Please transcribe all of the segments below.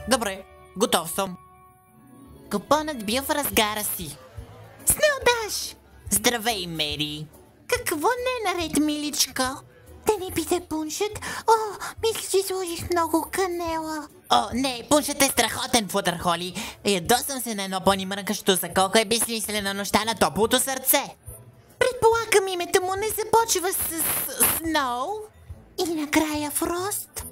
Добре, готов съм. Купонът бил в разгара си. Снелдаш! Здравей, Мери. Какво не е наред, миличка? Да не пита пуншът? О, мисля, че сложих много канела. О, не, пуншът е страхотен, Футърхоли. Ядосам се на едно по-нимрънкащо за колко е безсмислена нощта на топлото сърце. Предполагам, името му не започва с Сноу и накрая Фрост.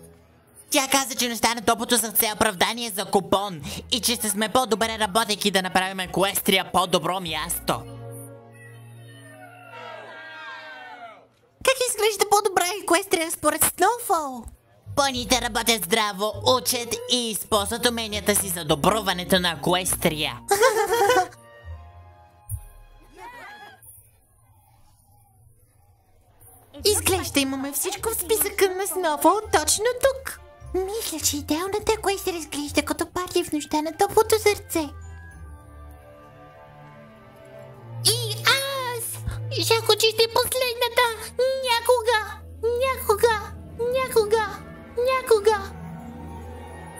Тя каза, че нощта на топлото сърце е оправдание за купон и че ще сме по-добре работейки да направим Екуестрия по-добро място. Как изглежда по-добра Екуестрия според Сноуфол? Поните работят здраво, учат и използват уменията си за добруването на Екуестрия. Изглежда имаме всичко в списъка на Сноуфол точно тук. Мисля, че идеалната Екуестрия изглежда като парти в нощта на топлото сърце. И аз! Жако, че сте последната! Някога!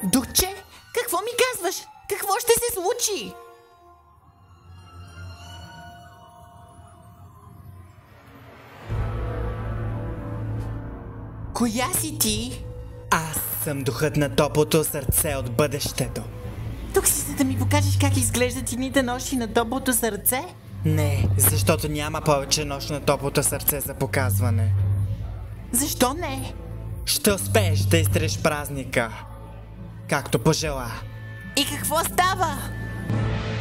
Духче, какво ми казваш? Какво ще се случи? Коя си ти? Аз съм духът на топлото сърце от бъдещето. Тук си, за да ми покажеш как изглеждат едните нощи на топлото сърце? Не, защото няма повече нощ на топлото сърце за показване. Защо не? Ще успееш да изтреш празника, както пожела. И какво става?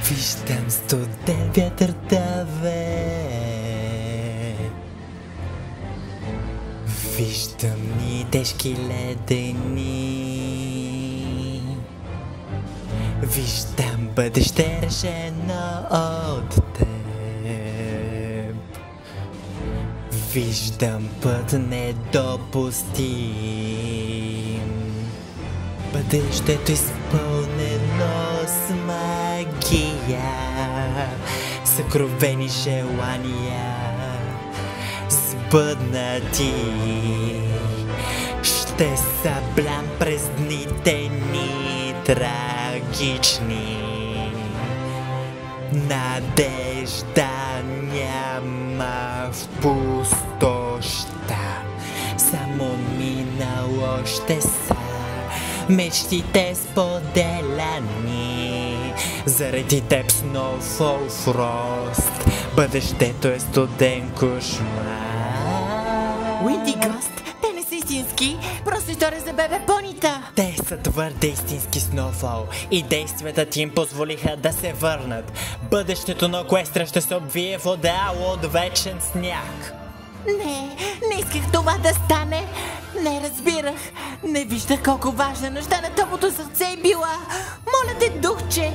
Виждам студен вятър таве. Виждам ни тежки ледени. Виждам бъдеще решено от теб. Виждам път недопустим. Бъдещето изпълнено с магия. Съкровени желания сбъднати. Ще съблям през дните ни трагични. Надежда няма в пустоща. Само минало ще са мечтите споделяни. Заради теб Сноуфол Фрост, бъдещето е студен кошмар. Уинди Гъст, те не са истински, просто история за бебе понита. Те са твърде истински, Сноуфол, и действията им позволиха да се върнат. Бъдещето на Екуестрия ще се обвие в одеяло от вечен сняг. Не исках това да стане. Не разбирах. Не виждах колко важна нощта на топлото сърце е била. Моля те, духче,